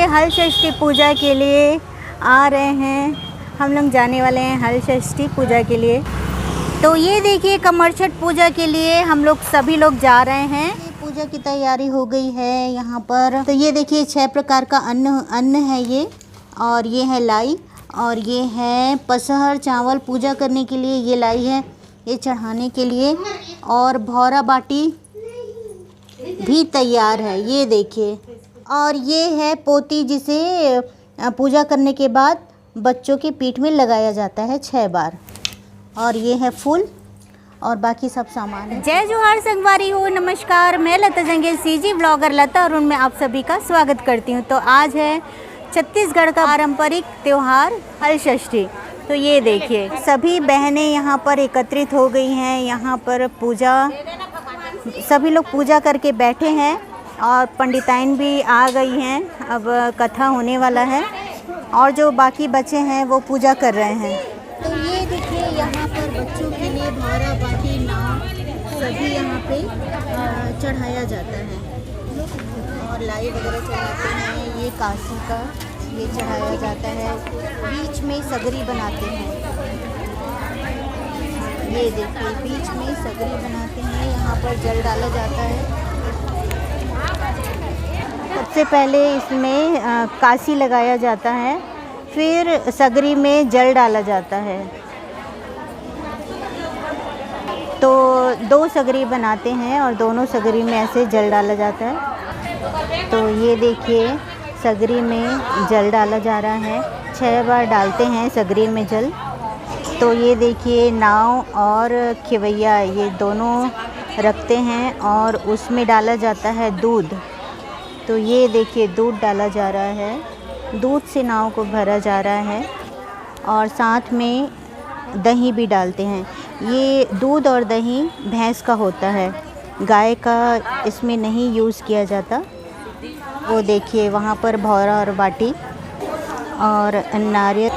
देखिए हल षष्ठी पूजा के लिए आ रहे हैं, हम लोग जाने वाले हैं हल षष्ठी पूजा के लिए। तो ये देखिए कमर छठ पूजा के लिए हम लोग सभी लोग जा रहे हैं। पूजा की तैयारी हो गई है यहाँ पर। तो ये देखिए 6 प्रकार का अन्न है ये, और ये है लाई, और ये है पसहर चावल पूजा करने के लिए ये लाई है, ये चढ़ाने के लिए। और भौरा बाटी भी तैयार है, ये देखिए। और ये है पोती, जिसे पूजा करने के बाद बच्चों की पीठ में लगाया जाता है 6 बार। और ये है फूल और बाकी सब सामान है। जय जोहार संगवारी हो, नमस्कार। मैं लता जंगेल सीजी ब्लॉगर लता और उनमें आप सभी का स्वागत करती हूँ। तो आज है छत्तीसगढ़ का पारंपरिक त्यौहार हल षष्ठी। तो ये देखिए सभी बहनें यहाँ पर एकत्रित हो गई हैं। यहाँ पर पूजा, सभी लोग पूजा करके बैठे हैं और पंडिताइन भी आ गई हैं। अब कथा होने वाला है और जो बाकी बच्चे हैं वो पूजा कर रहे हैं। तो ये देखिए यहाँ पर बच्चों के लिए भौरा बाटी नाव सभी यहाँ पे चढ़ाया जाता है और लाई वगैरह चढ़ाते हैं। ये काशी का ये चढ़ाया जाता है, बीच में सगरी बनाते हैं। ये देखिए बीच में सगरी बनाते हैं, यहाँ पर जल डाला जाता है। सबसे पहले इसमें काशी लगाया जाता है, फिर सगरी में जल डाला जाता है। तो 2 सगरी बनाते हैं और दोनों सगरी में ऐसे जल डाला जाता है। तो ये देखिए सगरी में जल डाला जा रहा है, 6 बार डालते हैं सगरी में जल। तो ये देखिए नाव और खिवैया ये दोनों रखते हैं और उसमें डाला जाता है दूध। तो ये देखिए दूध डाला जा रहा है, दूध से नाव को भरा जा रहा है और साथ में दही भी डालते हैं। ये दूध और दही भैंस का होता है, गाय का इसमें नहीं यूज़ किया जाता। वो देखिए वहाँ पर भौरा और बाटी और नारियल।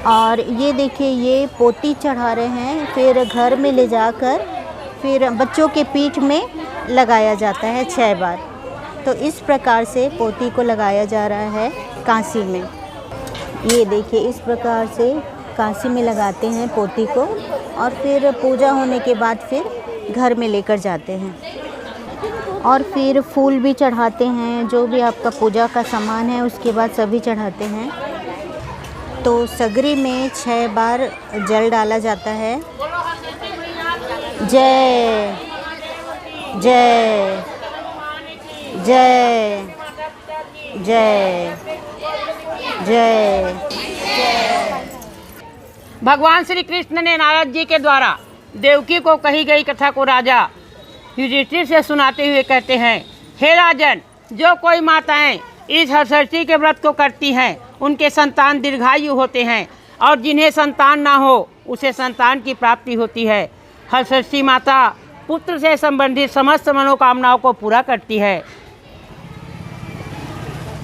और ये देखिए ये पोती चढ़ा रहे हैं, फिर घर में ले जाकर फिर बच्चों के पीठ में लगाया जाता है 6 बार। तो इस प्रकार से पोती को लगाया जा रहा है कांसी में। ये देखिए इस प्रकार से कांसी में लगाते हैं पोती को और फिर पूजा होने के बाद फिर घर में लेकर जाते हैं। और फिर फूल भी चढ़ाते हैं, जो भी आपका पूजा का सामान है उसके बाद सभी चढ़ाते हैं। तो सगरी में 6 बार जल डाला जाता है। जय जय जय जय जय। भगवान श्री कृष्ण ने नारद जी के द्वारा देवकी को कही गई कथा को राजा युधिष्ठिर से सुनाते हुए कहते हैं, हे राजन, जो कोई माताएं इस हल षष्ठी के व्रत को करती हैं उनके संतान दीर्घायु होते हैं और जिन्हें संतान ना हो उसे संतान की प्राप्ति होती है। हल षष्ठी माता पुत्र से संबंधित समस्त मनोकामनाओं को पूरा करती है।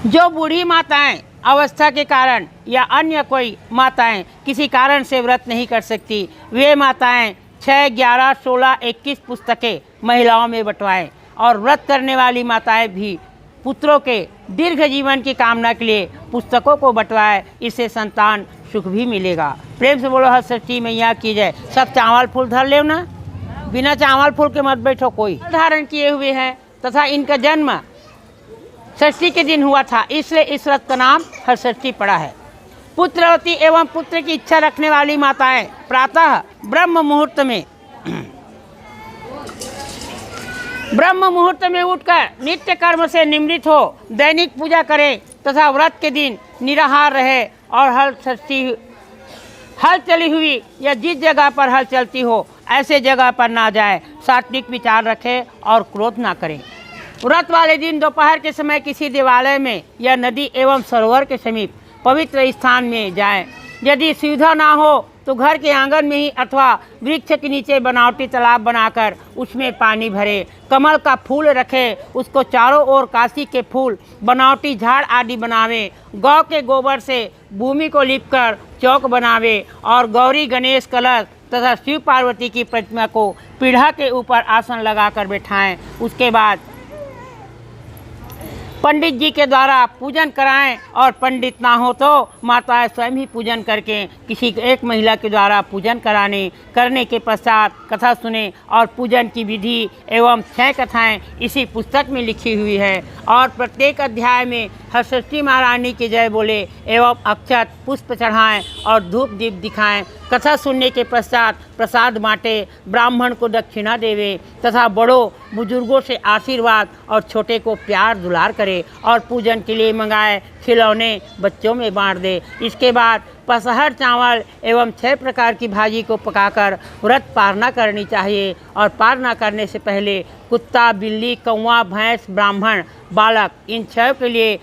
जो बूढ़ी माताएं अवस्था के कारण या अन्य कोई माताएं किसी कारण से व्रत नहीं कर सकती, वे माताएं 6, 11, 16, 21 पुस्तकें महिलाओं में बंटवाएं और व्रत करने वाली माताएं भी पुत्रों के दीर्घ जीवन की कामना के लिए पुस्तकों को बंटवाएं, इससे संतान सुख भी मिलेगा। प्रेम से बोलो हल षष्ठी मैया की जय। सब चावल फूल धर ले ना, बिना चावल फूल के मत बैठो। कोई धारण किए हुए हैं तथा इनका जन्म षष्ठी के दिन हुआ था, इसलिए इस व्रत का नाम हल षष्ठी पड़ा है। पुत्रवती एवं पुत्र की इच्छा रखने वाली माताएं प्रातः ब्रह्म मुहूर्त में उठकर नित्य कर्म से निवृत्त हो दैनिक पूजा करें तथा व्रत के दिन निराहार रहे और हल चली हुई या जिस जगह पर हल चलती हो ऐसे जगह पर ना जाए, सात्विक विचार रखें और क्रोध ना करें। व्रत वाले दिन दोपहर के समय किसी देवालय में या नदी एवं सरोवर के समीप पवित्र स्थान में जाएं। यदि सुविधा ना हो तो घर के आंगन में ही अथवा वृक्ष के नीचे बनावटी तालाब बनाकर उसमें पानी भरे, कमल का फूल रखे, उसको चारों ओर काशी के फूल, बनावटी झाड़ आदि बनावे, गौ के गोबर से भूमि को लीपकर चौक बनावे और गौरी गणेश कलश तथा शिव पार्वती की प्रतिमा को पीढ़ा के ऊपर आसन लगाकर बैठाएं। उसके बाद पंडित जी के द्वारा पूजन कराएं और पंडित ना हो तो माताएं स्वयं ही पूजन करके किसी एक महिला के द्वारा पूजन करने के पश्चात कथा सुने। और पूजन की विधि एवं 6 कथाएं इसी पुस्तक में लिखी हुई है और प्रत्येक अध्याय में हरषष्ठी महारानी की जय बोले एवं अक्षत पुष्प चढ़ाएं और धूप दीप दिखाएं। कथा सुनने के पश्चात प्रसाद बांटे, ब्राह्मण को दक्षिणा देवे तथा बड़ों बुजुर्गों से आशीर्वाद और छोटे को प्यार दुलार करे और पूजन के लिए मंगाए खिलौने बच्चों में बांट दे। इसके बाद पसहर चावल एवं 6 प्रकार की भाजी को पकाकर व्रत पारना करनी चाहिए और पारना करने से पहले कुत्ता, बिल्ली, कौवा, भैंस, ब्राह्मण, बालक इन 6 के लिए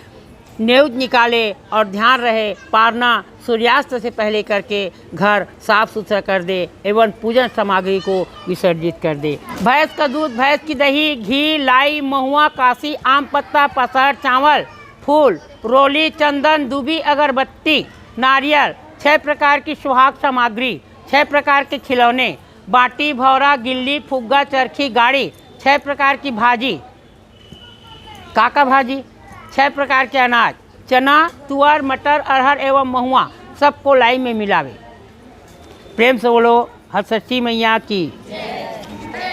न्यूज निकाले और ध्यान रहे पारना सूर्यास्त से पहले करके घर साफ सुथरा कर दे एवं पूजन सामग्री को विसर्जित कर दे। भैंस का दूध, भैंस की दही, घी, लाई, महुआ, काशी, आम पत्ता, पसहर चावल, फूल, रोली, चंदन, दूबी, अगरबत्ती, नारियल, 6 प्रकार की सुहाग सामग्री, 6 प्रकार के खिलौने, बाटी, भौरा, गिल्ली, फुग्गा, चरखी, गाड़ी, 6 प्रकार की भाजी, काका भाजी, 6 प्रकार के अनाज, चना, तुअर, मटर, अरहर एवं महुआ सबको लाई में मिलावे। प्रेम से बोलो हरषष्ठी मैया की,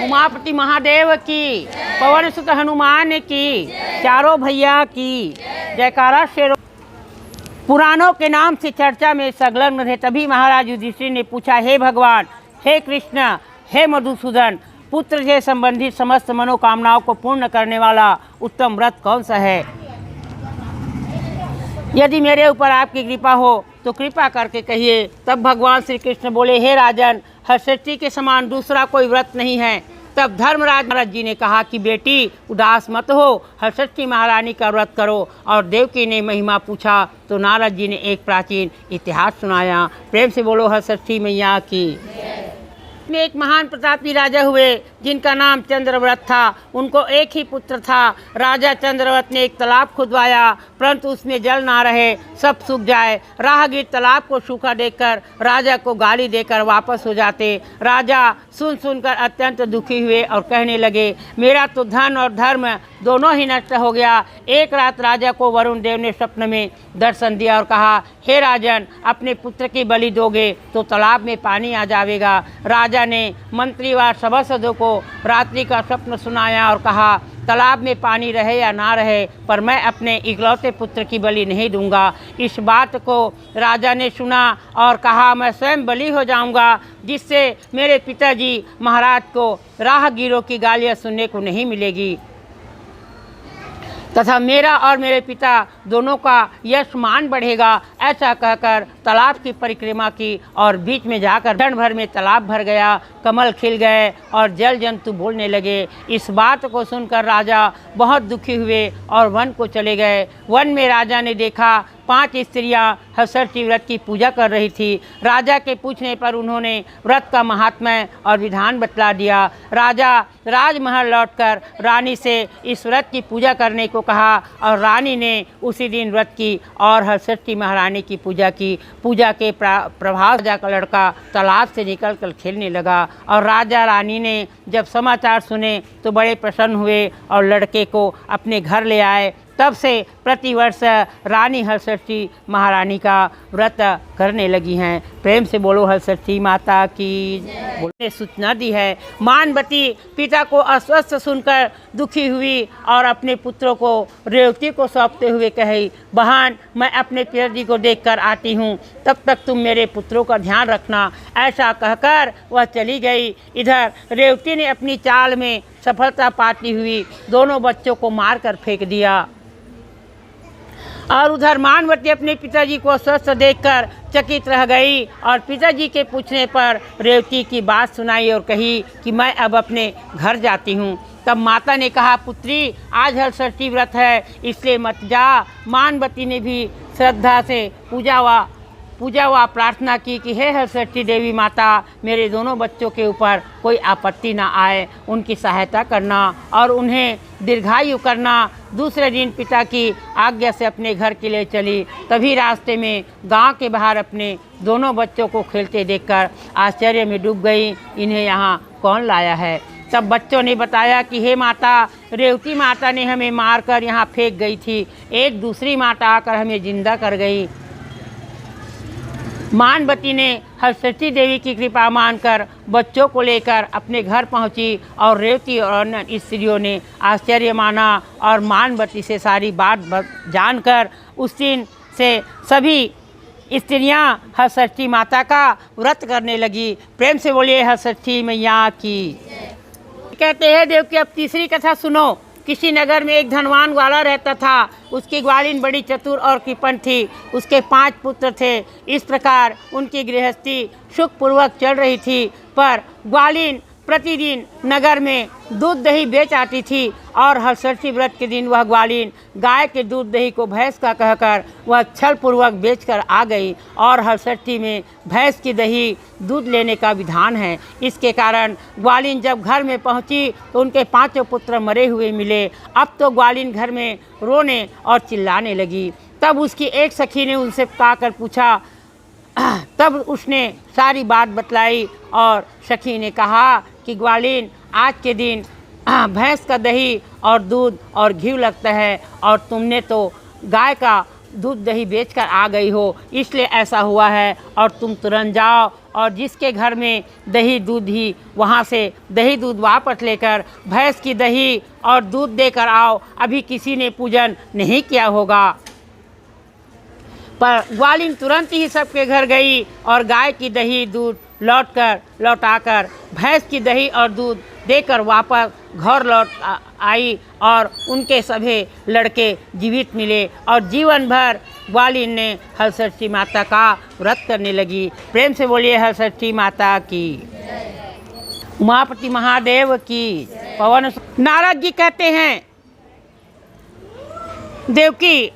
उमापति महादेव की, पवन सुत हनुमान की, चारों भैया की जयकारा शेरों। पुराणों के नाम से चर्चा में संलग्न थे। तभी महाराज युधिष्ठिर ने पूछा, हे भगवान, हे कृष्ण, हे मधुसूदन, पुत्र से संबंधित समस्त मनोकामनाओं को पूर्ण करने वाला उत्तम व्रत कौन सा है? यदि मेरे ऊपर आपकी कृपा हो तो कृपा करके कहिए। तब भगवान श्री कृष्ण बोले, हे राजन, हरषष्ठी के समान दूसरा कोई व्रत नहीं है। तब धर्मराज महाराज जी ने कहा कि बेटी उदास मत हो, हरषष्ठी महारानी का व्रत करो। और देवकी ने महिमा पूछा तो नारद जी ने एक प्राचीन इतिहास सुनाया। प्रेम से बोलो हरषष्ठी मैया की। एक महान प्रतापी राजा हुए जिनका नाम चंद्रव्रत था। उनको एक ही पुत्र था। राजा चंद्रव्रत ने एक तालाब खुदवाया, परंतु उसमें जल ना रहे, सब सूख जाए। राहगीर तालाब को सूखा देखकर राजा को गाली देकर वापस हो जाते। राजा सुनकर अत्यंत दुखी हुए और कहने लगे, मेरा तो धन और धर्म दोनों ही नष्ट हो गया। एक रात राजा को वरुण देव ने स्वप्न में दर्शन दिया और कहा, हे राजन, अपने पुत्र की बलि दोगे तो तालाब में पानी आ जाएगा। राजा ने मंत्री व सभासदों को रात्रि का स्वप्न सुनाया और कहा, तालाब में पानी रहे या ना रहे, पर मैं अपने इकलौते पुत्र की बलि नहीं दूंगा। इस बात को राजा ने सुना और कहा, मैं स्वयं बलि हो जाऊंगा, जिससे मेरे पिताजी महाराज को राहगीरों की गालियां सुनने को नहीं मिलेगी तथा मेरा और मेरे पिता दोनों का यश मान बढ़ेगा। ऐसा कहकर तालाब की परिक्रमा की और बीच में जाकर क्षण भर में तालाब भर गया, कमल खिल गए और जल जंतु बोलने लगे। इस बात को सुनकर राजा बहुत दुखी हुए और वन को चले गए। वन में राजा ने देखा 5 स्त्रियां हरषष्ठी व्रत की पूजा कर रही थी। राजा के पूछने पर उन्होंने व्रत का महात्म्य और विधान बतला दिया। राजा राजमहल लौटकर रानी से इस व्रत की पूजा करने को कहा और रानी ने उसी दिन व्रत की और हरषष्ठी महारानी की पूजा की। पूजा के प्रभाव राजा का लड़का तालाब से निकलकर खेलने लगा और राजा रानी ने जब समाचार सुने तो बड़े प्रसन्न हुए और लड़के को अपने घर ले आए। तब से प्रतिवर्ष रानी हरषष्ठी महारानी का व्रत करने लगी हैं। प्रेम से बोलो हरषष्ठी माता की। बोलने सूचना दी है, मानवती पिता को अस्वस्थ सुनकर दुखी हुई और अपने पुत्रों को रेवती को सौंपते हुए कही, बहन, मैं अपने पिताजी को देखकर आती हूँ, तब तक तुम मेरे पुत्रों का ध्यान रखना। ऐसा कहकर वह चली गई। इधर रेवती ने अपनी चाल में सफलता पाती हुई दोनों बच्चों को मारकर फेंक दिया और उधर मानवती अपने पिताजी को स्वस्थ देखकर चकित रह गई और पिताजी के पूछने पर रेवती की बात सुनाई और कही कि मैं अब अपने घर जाती हूँ। तब माता ने कहा, पुत्री, आज हरषष्ठी व्रत है, इसलिए मत जा। मानवती ने भी श्रद्धा से पूजा व प्रार्थना की कि हे हरषष्ठी देवी माता, मेरे दोनों बच्चों के ऊपर कोई आपत्ति ना आए, उनकी सहायता करना और उन्हें दीर्घायु करना। दूसरे दिन पिता की आज्ञा से अपने घर के लिए चली। तभी रास्ते में गांव के बाहर अपने दोनों बच्चों को खेलते देखकर आश्चर्य में डूब गई, इन्हें यहाँ कौन लाया है। तब बच्चों ने बताया कि हे माता, रेवती माता ने हमें मारकर यहाँ फेंक गई थी, एक दूसरी माता आकर हमें जिंदा कर गई। मानवती ने हरसठी देवी की कृपा मानकर बच्चों को लेकर अपने घर पहुंची और रेवती और अन्य स्त्रियों ने आश्चर्य माना और मानवती से सारी बात जानकर उस दिन से सभी स्त्रियां हरसठी माता का व्रत करने लगी। प्रेम से बोलिए हरसठी मैया की। कहते हैं देव की अब तीसरी कथा सुनो। किसी नगर में एक धनवान ग्वाला रहता था। उसकी ग्वालिन बड़ी चतुर और कृपण थी। उसके 5 पुत्र थे। इस प्रकार उनकी गृहस्थी सुखपूर्वक चल रही थी। पर ग्वालिन प्रतिदिन नगर में दूध दही बेच आती थी और हरसठी व्रत के दिन वह ग्वालिन गाय के दूध दही को भैंस का कहकर वह छल पूर्वक बेचकर आ गई। और हरसठी में भैंस की दही दूध लेने का विधान है। इसके कारण ग्वालिन जब घर में पहुंची तो उनके 5 पुत्र मरे हुए मिले। अब तो ग्वालिन घर में रोने और चिल्लाने लगी। तब उसकी एक सखी ने उनसे आकर पूछा। तब उसने सारी बात बतलाई और सखी ने कहा कि ग्वालिन, आज के दिन भैंस का दही और दूध और घी लगता है और तुमने तो गाय का दूध दही बेचकर आ गई हो, इसलिए ऐसा हुआ है। और तुम तुरंत जाओ और जिसके घर में दही दूध ही वहाँ से दही दूध वापस लेकर भैंस की दही और दूध देकर आओ। अभी किसी ने पूजन नहीं किया होगा। पर ग्वालिन तुरंत ही सबके घर गई और गाय की दही दूध लौटाकर भैंस की दही और दूध देकर वापस घर लौट आई और उनके सभी लड़के जीवित मिले। और जीवन भर ग्वालिन ने हरसठी माता का व्रत करने लगी। प्रेम से बोलिए हरसठी माता की। उमापति महादेव की। पवन। नारद जी कहते हैं, देवकी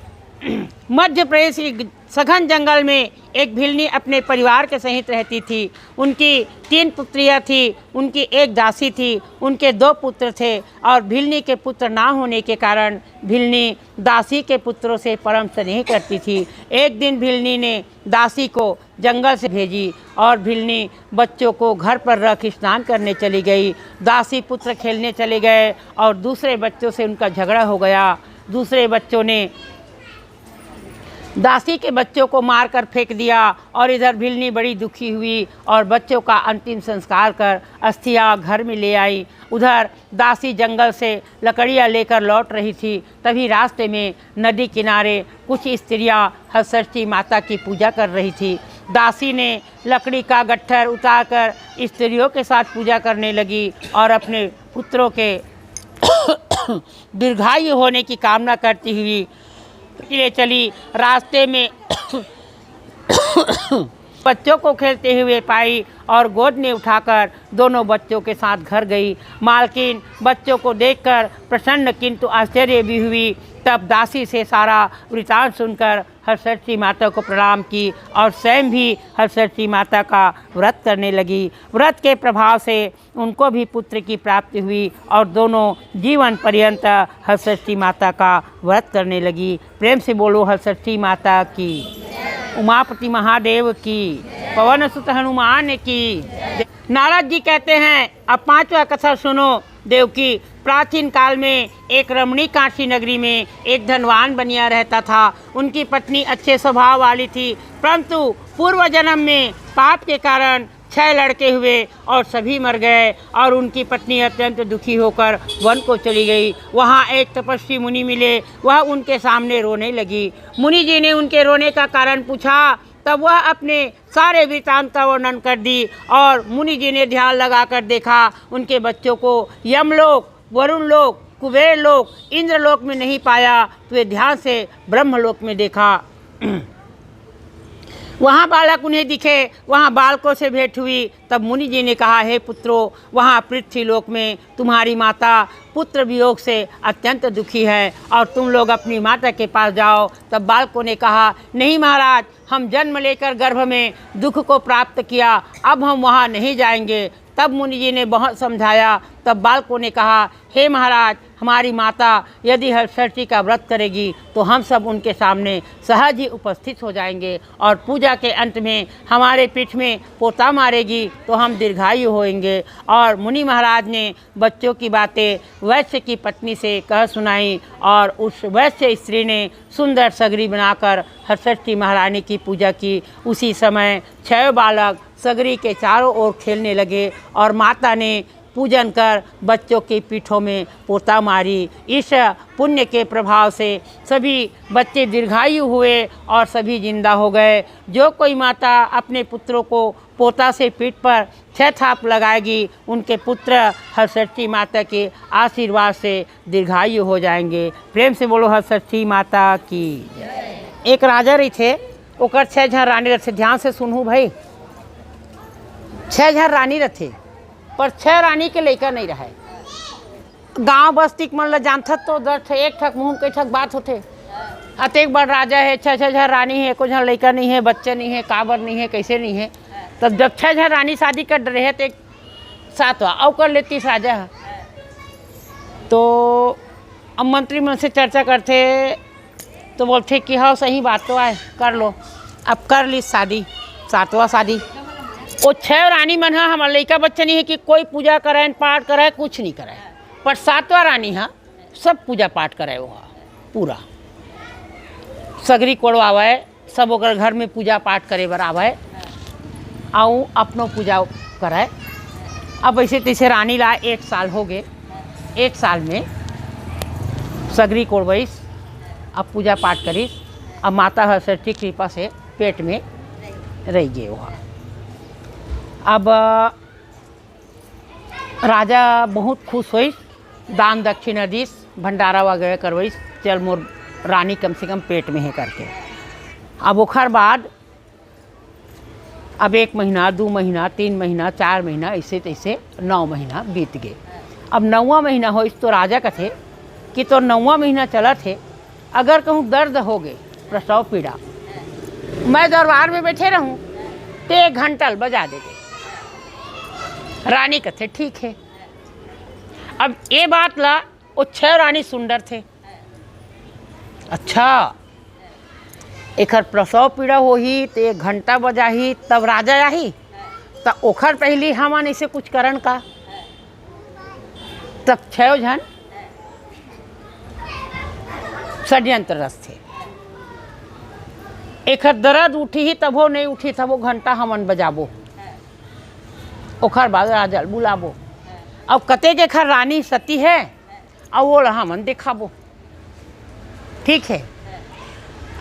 मध्य प्रदेश के सघन जंगल में एक भिलनी अपने परिवार के सहित रहती थी। उनकी 3 पुत्रियां थी, उनकी एक दासी थी, उनके 2 पुत्र थे। और भिलनी के पुत्र ना होने के कारण भिलनी दासी के पुत्रों से परम स्नेह करती थी। एक दिन भिलनी ने दासी को जंगल से भेजी और भिलनी बच्चों को घर पर रख स्नान करने चली गई। दासी पुत्र खेलने चले गए और दूसरे बच्चों से उनका झगड़ा हो गया। दूसरे बच्चों ने दासी के बच्चों को मारकर फेंक दिया और इधर भिलनी बड़ी दुखी हुई और बच्चों का अंतिम संस्कार कर अस्थियां घर में ले आई। उधर दासी जंगल से लकड़ियां लेकर लौट रही थी। तभी रास्ते में नदी किनारे कुछ स्त्रियां हरसठी माता की पूजा कर रही थी। दासी ने लकड़ी का गट्ठर उतारकर स्त्रियों के साथ पूजा करने लगी और अपने पुत्रों के दीर्घायु होने की कामना करती हुई चली। रास्ते में बच्चों को खेलते हुए पाई और गोद में उठाकर दोनों बच्चों के साथ घर गई। मालकिन बच्चों को देखकर प्रसन्न किंतु आश्चर्य भी हुई। तब दासी से सारा वृतांत सुनकर हरसठी माता को प्रणाम की और स्वयं भी हरसठी माता का व्रत करने लगी। व्रत के प्रभाव से उनको भी पुत्र की प्राप्ति हुई और दोनों जीवन पर्यंत हरसठी माता का व्रत करने लगी। प्रेम से बोलो हरसठी माता की। उमापति महादेव की। पवन सुत हनुमान की। नारद जी कहते हैं, अब 5वां कथा सुनो। देवकी, प्राचीन काल में एक रमणी काशी नगरी में एक धनवान बनिया रहता था। उनकी पत्नी अच्छे स्वभाव वाली थी, परंतु पूर्व जन्म में पाप के कारण 6 लड़के हुए और सभी मर गए। और उनकी पत्नी अत्यंत दुखी होकर वन को चली गई। वहाँ एक तपस्वी मुनि मिले। वह उनके सामने रोने लगी। मुनि जी ने उनके रोने का कारण पूछा। तब वह अपने सारे वृतांत का वर्णन कर दी और मुनि जी ने ध्यान लगाकर देखा उनके बच्चों को यमलोक, वरुण लोक, कुबेर लोक, इंद्रलोक में नहीं पाया तो वे ध्यान से ब्रह्मलोक में देखा। वहाँ बालक उन्हें दिखे। वहाँ बालकों से भेंट हुई। तब मुनि जी ने कहा, हे पुत्रों, वहाँ पृथ्वीलोक में तुम्हारी माता पुत्र वियोग से अत्यंत दुखी है और तुम लोग अपनी माता के पास जाओ। तब बालकों ने कहा, नहीं महाराज, हम जन्म लेकर गर्भ में दुख को प्राप्त किया, अब हम वहाँ नहीं जाएंगे। तब मुनि जी ने बहुत समझाया। तब बालकों ने कहा, हे महाराज, हमारी माता यदि हलषष्ठी का व्रत करेगी तो हम सब उनके सामने सहज ही उपस्थित हो जाएंगे, और पूजा के अंत में हमारे पीठ में पोता मारेगी तो हम दीर्घायु होएंगे। और मुनि महाराज ने बच्चों की बातें वैश्य की पत्नी से कह सुनाई, और उस वैश्य स्त्री ने सुंदर सगरी बनाकर हलषष्ठी महारानी की पूजा की। उसी समय 6 बालक सगरी के चारों ओर खेलने लगे, और माता ने पूजन कर बच्चों की पीठों में पोता मारी। इस पुण्य के प्रभाव से सभी बच्चे दीर्घायु हुए और सभी जिंदा हो गए। जो कोई माता अपने पुत्रों को पोता से पीठ पर 6 थाप लगाएगी, उनके पुत्र हलषष्ठी माता के आशीर्वाद से दीर्घायु हो जाएंगे। प्रेम से बोलो हलषष्ठी माता की। एक राजा रही थे, ओकर 6 झन रानी रथे। ध्यान से सुनू भाई, 6 झन रानी रथे, पर 6 रानी के लइका नहीं रहे। गांव बस्ती मन ल जानथत तो दर एक ठक मुँह के ठक बात होते। अतेक बड़ राजा है, 6 झन रानी है, एको झन लइका नहीं है, बच्चे नहीं है, काबर नहीं है, कैसे नहीं है। तब जब 6 झन रानी शादी कर रहे तो एक 7वां और कर लेती राजा है। तो अब मंत्री मन से चर्चा करते तो बोलते कि हाँ सही बात तो आए, कर लो। अब कर ली शादी, 7वां शादी। वो 6 रानी मन है, हमारे लड़का बच्चा नहीं है कि कोई पूजा कराए, पाठ कराए, कुछ नहीं कराए। पर 7वां रानी है, सब पूजा पाठ कराए। वो पूरा सगरी कोड़वावे, सब ओकर घर में पूजा पाठ करे बराबर आऊँ अपनों पूजा कराए। अब ऐसे तैसे रानी ला 1 साल हो गए। 1 साल में सगरी कोड़वैस, अब पूजा पाठ करीस। अब माता हलषष्ठी कृपा से पेट में रह गए वहाँ। अब राजा बहुत खुश हुई, दान दक्षिणा दीस, भंडारा वगैरह करवैस, चल मोर रानी कम से कम पेट में है करके। अब ओखर बाद अब 1 महीना, 2 महीना, 3 महीना, 4 महीना, ऐसे तैसे 9 महीना बीत गए। अब 9वां महीना हो तो राजा कथे कि तो 9वां महीना चला थे, अगर कहूँ दर्द हो गए, प्रसव पीड़ा, मैं दरबार में बैठे रहूँ तो 1 घंटल बजा देते। रानी कथे ठीक है। अब ये बात ला वो 6 रानी सुंदर थे। अच्छा, एकर प्रसव पीड़ा होही तो 1 घंटा बजाही, तब राजा आही, तब ओखर पहली हमन ऐसे कुछ करन का। तब 6 झन षड्यंत्र रस थे। एकर दर्द उठी ही तब हो नहीं उठी, तब वो घंटा हमन बजाबो। ओखर बाद राजा बुलाबो। अब कते के खर रानी सती है, और वो हमन दिखाबो। ठीक है।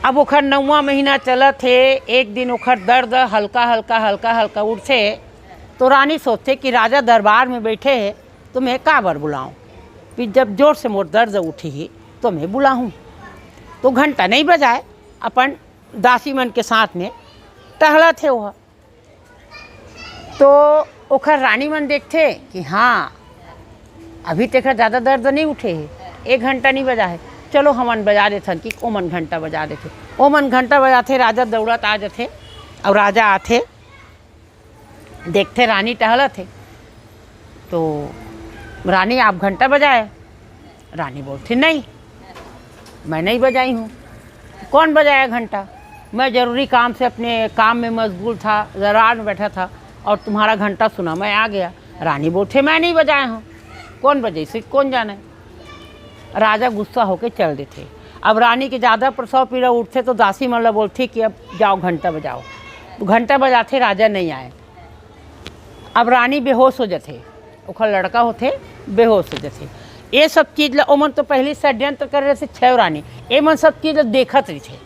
अब ओखर 9वां महीना चलत है। एक दिन ओखर दर्द हल्का हल्का हल्का हल्का उठे, तो रानी सोचते कि राजा दरबार में बैठे है तो मैं काबर बुलाऊं। फिर जब जोर से मोर दर्द उठी ही तो मैं बुलाऊं। तो घंटा नहीं बजाए, अपन दासी मन के साथ में टहला थे वह। तो ओखर रानी मन देखते कि हाँ अभी तक ज़्यादा दर्द नहीं उठे है, 1 घंटा नहीं बजा है, चलो हमन बजा देथन कि ओमन घंटा बजा देते। ओमन घंटा बजाते, राजा दौड़त आ जाते। और राजा आते, देखते रानी टहला थे। तो रानी आप घंटा बजाए? रानी बोलती नहीं, मैं नहीं बजाई हूँ। कौन बजाया घंटा? मैं ज़रूरी काम से अपने काम में मशगूल था, दरबार में बैठा था और तुम्हारा घंटा सुना, मैं आ गया। रानी बोलते मैं नहीं बजाया हूँ। कौन बजे से कौन जाने। राजा गुस्सा होकर चल देते। अब रानी के ज़्यादा प्रसव पीड़ा उठते तो दासी मतलब बोलती कि अब जाओ घंटा बजाओ। तो घंटा बजाते, राजा नहीं आए। अब रानी बेहोश हो जाते, ओखर लड़का होते बेहोश हो जाते। ये सब चीज़ ला ओमन तो पहले षड्यंत्र कर रहे थे 6 रानी, ये मन सब चीज़ देखत रही थे,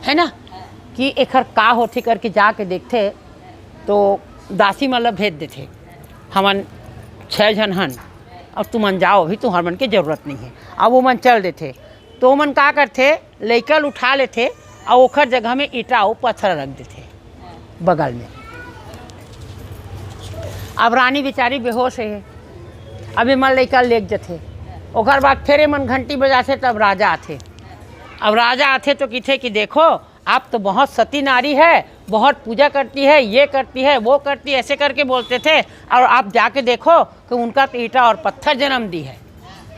है ना, कि एखर का होते करके जाके देखते। तो दासी मतलब भेज देते, हमन 6 झन हन, अब तुमन जाओ, अभी तुम्हार मन की ज़रूरत नहीं है। अब वो मन चल देते। तो वो मन का करते, लइकल उठा लेते और ओखर जगह में ईटा और पत्थर रख देते बगल में। अब रानी बेचारी बेहोश है। अभी मन लइका लेक जाते। ओकर बाद फिर मन घंटी बजाते, तब राजा आते। अब राजा आते तो कहते कि देखो आप तो बहुत सती नारी है, बहुत पूजा करती है, ये करती है, वो करती है, ऐसे करके बोलते थे। और आप जाके देखो कि उनका तो ईटा और पत्थर जन्म दी है।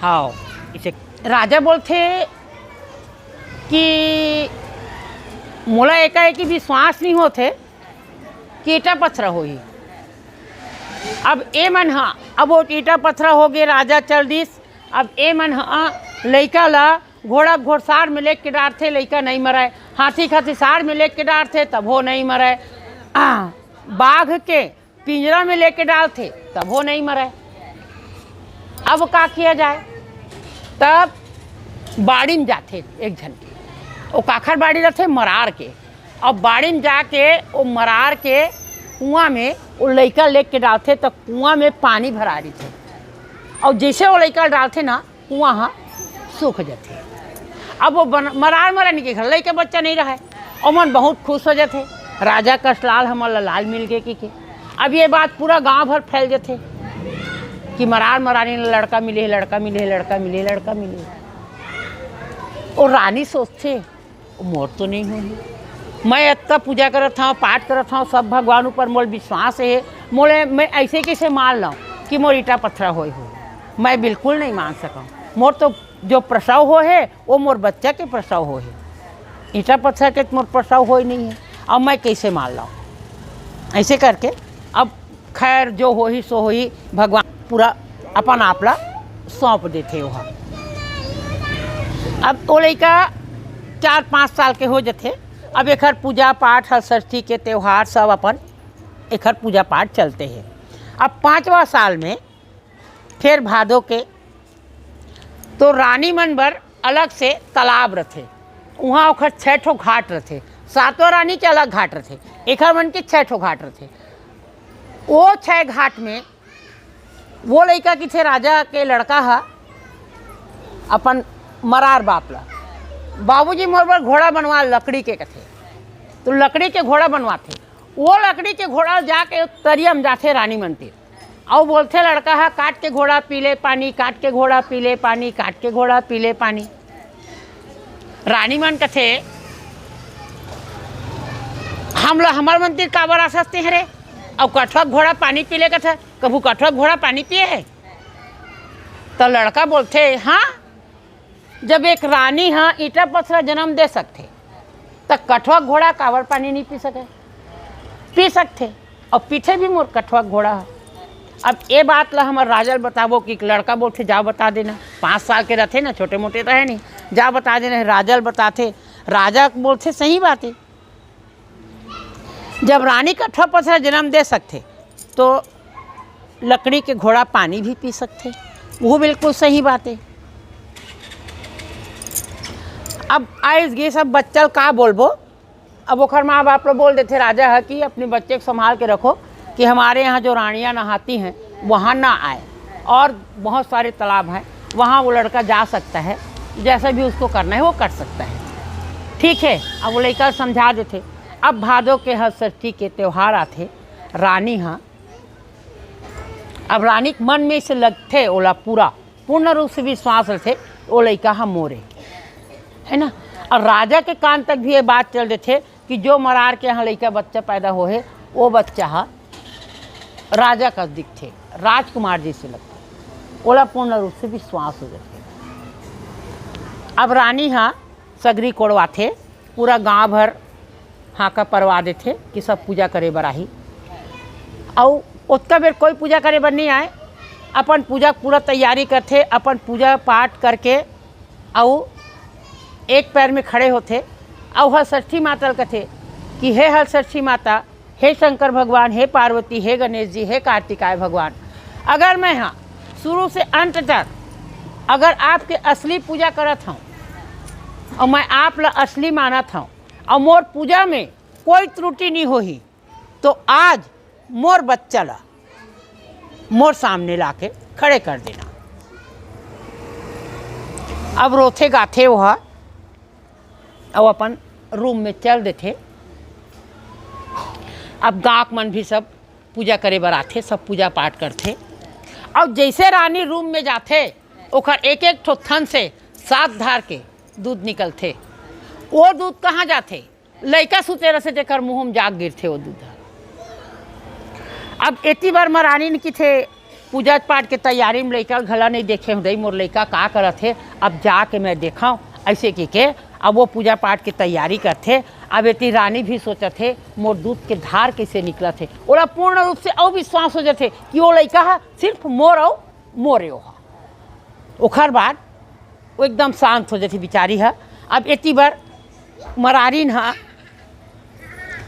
हाँ, इसे राजा बोलते कि मोला एकाएक विश्वास नहीं होते कि ईटा पत्थर हो ही। अब ए मन हाँ, अब वो ईटा पत्थर हो गए, राजा चल दिस। अब ए मन हाँ लइका ला घोड़ा घोड़सार में लेके डार थे, लइका नहीं मराए। हाथी खतीसार में लेके डार थे, तब वो नहीं मराए। बाघ के पिंजरा में लेके डाल थे, तब वो नहीं मराए। अब क्या किया जाए? तब बाड़ी में जाते एक जन के, वो काखर बाड़ी रहते मरार के। अब बाड़ी में जाके वो मरार के कुआं में वो लइका लेके डालते, तो कुआं में पानी भरा रही थे। और जैसे वो लइका डालते ना, कुआं हाँ सूख जाते। अब वो मरार नहीं के घर लइका बच्चा नहीं रहा है, और मन बहुत खुश हो जाते। राजा कसलाल हमारा लाल मिल गए कि अब ये बात पूरा गांव भर फैल जाते कि मरार मरारी लड़का मिले, लड़का मिले, लड़का मिले, लड़का मिले। और रानी सोचते मोर तो नहीं होगी, मैं इतना पूजा करत हूँ, पाठ करत हूँ, सब भगवान ऊपर मोर विश्वास है, मोले मैं ऐसे कैसे मान लाऊँ कि मोर ईटा पत्थर हो। मैं बिल्कुल नहीं मान सकूँ। मोर तो जो प्रसव हो है वो मोर बच्चा के प्रसव हो है, ईटा पत्थर के मोर प्रसव हो ही नहीं है। अब मैं कैसे मान लाऊँ? ऐसे करके अब खैर जो हो ही सो हो ही, भगवान पूरा अपन आपला सौंप देते वहाँ। अब वो लड़का 4-5 साल के हो जाते। अब एखर पूजा पाठ, हर षष्ठी के त्यौहार सब अपन एखर पूजा पाठ चलते हैं। अब 5वां साल में फिर भादो के तो रानी मन बर अलग से तालाब रथे, वहाँ ओखर 6 ठो घाट रथे। 7वां रानी के अलग घाट रथे, एखर मन के 6 ठो घाट रथे। वो 6 घाट में वो लड़का की थे, राजा के लड़का हा अपन मरार बाप ला, बाबूजी मोर बर घोड़ा बनवा लकड़ी के कथे। तो लकड़ी के घोड़ा बनवाते, वो लकड़ी के घोड़ा जाके तरिया में जाते रानी मंदिर, और बोलते लड़का है काट के घोड़ा पीले पानी, काट के घोड़ा पीले पानी, काट के घोड़ा पीले पानी। रानी मन कथे हमार मंदिर का बड़ा सस्ते हैं रे, और कठवा घोड़ा पानी पीले कथे, कभू कठवा घोड़ा पानी पिए है? तो लड़का बोलते हाँ, जब एक रानी हाँ ईटा पत्थर जन्म दे सकते, तो कठवा घोड़ा कावर पानी नहीं पी सके? पी सकते, और पीछे भी मोर कठवा घोड़ा है। अब ये बात ला हमारे राजा बताबो कि लड़का बोलते जाओ बता देना। 5 साल के रहते ना, छोटे मोटे तो है नहीं, जाओ बता देना। राजा बताते, राजा बोलते सही बात है, जब रानी कठवा पत्थर जन्म दे सकते तो लकड़ी के घोड़ा पानी भी पी सकते, वो बिल्कुल सही बात है। अब आए ये सब बच्चल का बोलबो। अब ओखर माँ बाप लोग बोल देते राजा है कि अपने बच्चे को संभाल के रखो, कि हमारे यहाँ जो रानियाँ नहाती हैं वहाँ ना आए, और बहुत सारे तालाब हैं वहाँ वो लड़का जा सकता है, जैसा भी उसको करना है वो कर सकता है। ठीक है, अब वो लड़का समझा देते। अब भादो के हर षष्ठी के त्यौहार आते, रानी हाँ अब रानी के मन में से लगते ओला पूरा पूर्ण रूप से विश्वास रहे वो लड़का हम मोरे है ना। और राजा के कान तक भी ये बात चल देते कि जो मरार के यहाँ लड़का बच्चा पैदा हो है वो बच्चा हा राजा का दिखते, राजकुमार जी से लगता, ओला पूर्ण रूप से विश्वास हो जाते। अब रानी हाँ सगरी कोड़वाथे, पूरा गांव भर हाँ का परवा देते कि सब पूजा करे बराही। और उतना बेर कोई पूजा करे बर नहीं आए, अपन पूजा पूरा तैयारी करते, अपन पूजा पाठ करके और एक पैर में खड़े होते और हर षष्ठी माता कथे कि हे हर षष्ठी माता, हे शंकर भगवान, हे पार्वती, हे गणेश जी, हे कार्तिकाय भगवान, अगर मैं हाँ शुरू से अंत तक अगर आपके असली पूजा करत हूँ और मैं आप ला असली मानत हूँ और मोर पूजा में कोई त्रुटि नहीं होही, तो आज मोर बच्चा ला मोर सामने लाके खड़े कर देना। अब रोथे गाथे वह और अपन रूम में चल देते। अब गाँव मन भी सब पूजा करे बर आथे, सब पूजा पाठ करते। और जैसे रानी रूम में जाते ओखर एक एक ठो थन से 7 धार के दूध निकलते। वो दूध कहाँ जाते? लड़का सुते रहे तेकर मुँह में जाग गिर थे वो दूध। अब इतनी बार महारानी की थे पूजा पाठ के तैयारी में लड़का घला नहीं देखे हूँ मोर लड़का का करत थे। अब जाके मैं देखा ऐसे के अब वो पूजा पाठ की तैयारी करते। अब इतनी रानी भी सोचा थे मोर दूध के धार कैसे निकला थे। ओला पूर्ण रूप से और विश्वास हो जाते कि वो लड़का है सिर्फ मोर और मोरे हो। ओखर बाद वो एकदम शांत हो जाती बिचारी है। अब इतनी बार मरारीन हाँ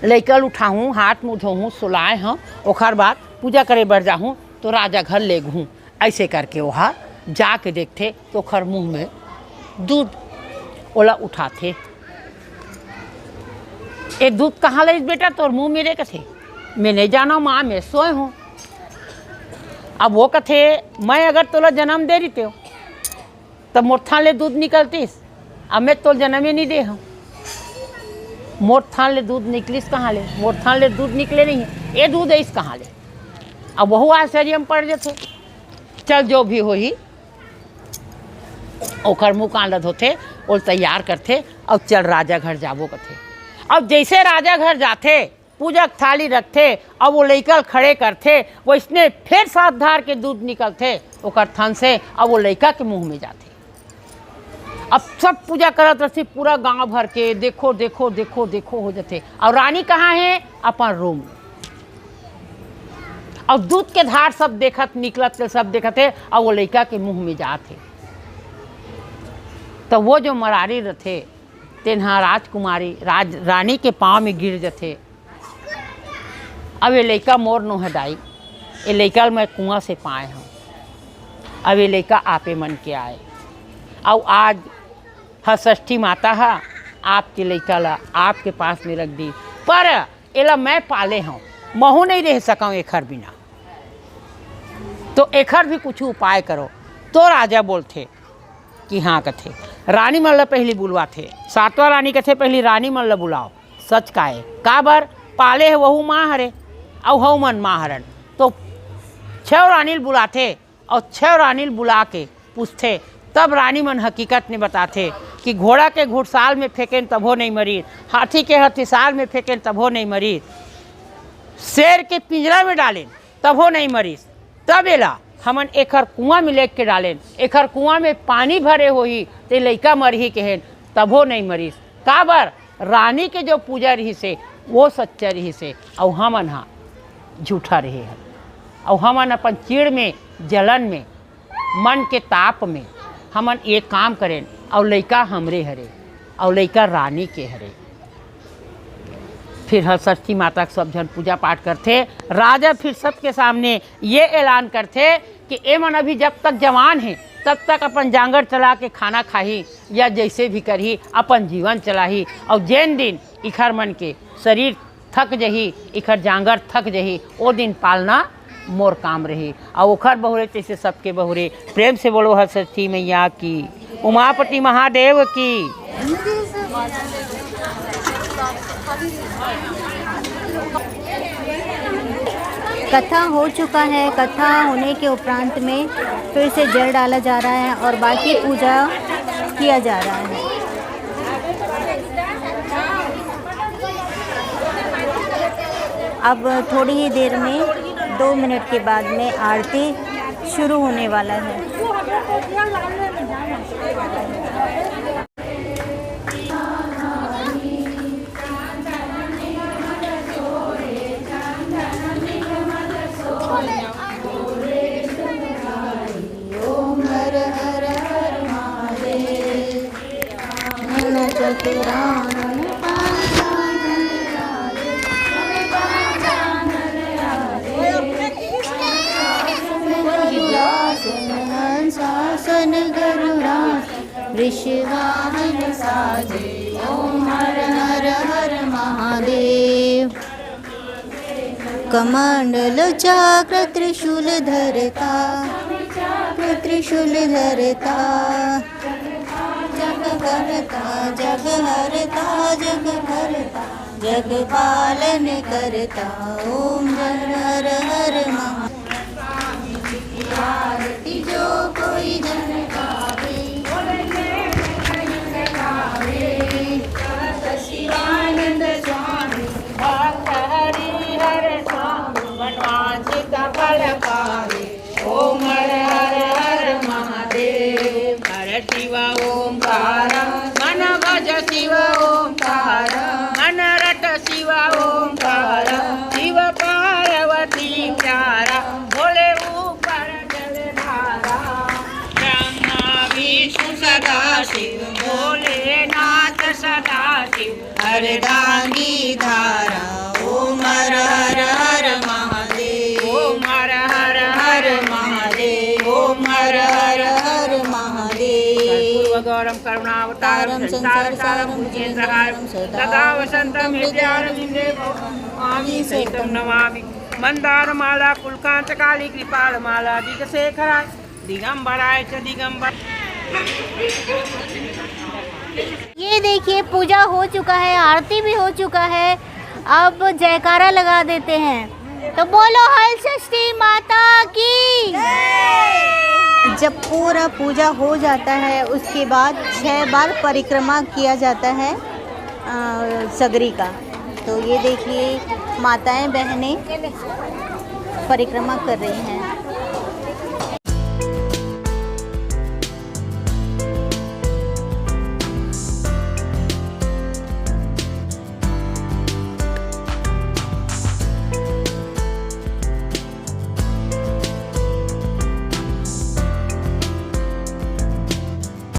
लैकल उठाऊँ हाथ मुँह धोऊँ सुलाए हाँ। ओखर बाद पूजा करे बढ़ जाऊँ तो राजा घर ले घूँ ऐसे करके वहाँ जाके देखते तो ओखर मुँह में दूध ओला उठाते। ये दूध कहाँ ले बेटा तोर मुँह मेरे कथे मैं नहीं जाना माँ मैं सोए हूँ। अब वो कथे मैं अगर तोला जन्म दे रही हो तब मोर थान ले दूध निकलतीस। अब मैं तो जन्म ही नहीं दे हूँ। मोर थान ले दूध निकलिस कहाँ ले मोर थान ले दूध निकले नहीं है ये दूध है इस कहाँ ले। अब वह आश्चर्य में पड़ जाते। चल जो भी हो ही ओखर मुँह कांडत होते और तैयार करते। अब चल राजा घर जाबो कथे। अब जैसे राजा घर जाते पूजा थाली रखते अब वो लड़का खड़े करते वैसने फिर 7 धार के दूध निकलते ओकर थन से। अब वो लड़का के मुंह में जाते। अब सब पूजा करत रहते पूरा गांव भर के देखो देखो देखो देखो हो जाते। और रानी कहाँ है अपन रूम में। और दूध के धार सब देखत निकलत सब देखते और वो लड़का के मुंह में जाते। तो वो जो मरारी रहते तेन्हा राजकुमारी रानी के पाँव में गिर जाते। अब ये लड़का मोर नो हटाई ये लड़का मैं कुआं से पाए हूँ। अब ये लड़का आपे मन के आए और आज षष्ठी माता है आपके लड़का ला आपके पास में रख दी पर एला मैं पाले हूँ महू नहीं रह सका एखर बिना तो एखर भी कुछ उपाय करो। तो राजा बोलते कि हाँ कथे रानी मन ला पहली बुलवा थे 7वां रानी कथे पहली रानी मन ला बुलाओ। सच का है का बर पाले है वहू माँ हरे और हऊ मन माँ हरन। तो 6 रानी बुलाते और 6 रानी बुला के पूछते तब रानी मन हकीकत ने बताते कि घोड़ा के घुड़साल में फेंकें तब हो नहीं मरी हाथी के हथिसाल में फेंकें तब हो नहीं मरी शेर के पिंजरा में डालें तब हो नहीं मरी तब एला हमन एखर कुआं में लेके के डालें एखर कुआं में पानी भरे हो ही ते लइका मर ही कहें तब हो नहीं मरीस। का बर रानी के जो पूजा रही से वो सच्चा रही से और हमन हाँ झूठा रहे हैं और हमन अपन चिड़ में जलन में मन के ताप में हमन ये काम करें और लइका हमरे हरे और लइका रानी के हरे। फिर हर षष्ठी माता के सब जन पूजा पाठ करते। राजा फिर सबके सामने ये ऐलान करते कि ए मन अभी जब तक जवान है तब तक अपन जांगर चला के खाना खाही या जैसे भी करही अपन जीवन चलाही और जैन दिन इखर मन के शरीर थक जही इखर जांगर थक जही वो दिन पालना मोर काम रही। और ओखर बहुरे जैसे सबके बहुरे प्रेम से बोलो हर षष्ठी मैया की उमापति महादेव की। कथा हो चुका है। कथा होने के उपरांत में फिर से जल डाला जा रहा है और बाकी पूजा किया जा रहा है। अब थोड़ी ही देर में 2 मिनट के बाद में आरती शुरू होने वाला है। ऋषिवाहन साजे ओम हर हर हर महादेव। कमंडल चक्र त्रिशूल धरता त्रिशूल धरता जग करता जग हरता जग करता जग पालन करता ओम हर हर हर महादेव। आरती जो कोई जन शिवानंद गंगांगी धारा। ओम हर हर हर महादेव। ओम हर हर हर महादेव। ओम हर हर हर महादेव। गौरम करुणावतारम संसार सारम भुजगेन्द्रहारम सदा वसंतम हृदयारविंदे आमि सहितं नमामि। मंदार माला कुलकांत काली कृपाल माला दिगशेखराय दिगंबराय च दिगंबर। ये देखिए पूजा हो चुका है, आरती भी हो चुका है। अब जयकारा लगा देते हैं, तो बोलो हल षष्ठी माता की। जब पूरा पूजा हो जाता है उसके बाद 6 बार परिक्रमा किया जाता है सगरी का। तो ये देखिए माताएं बहनें परिक्रमा कर रही हैं।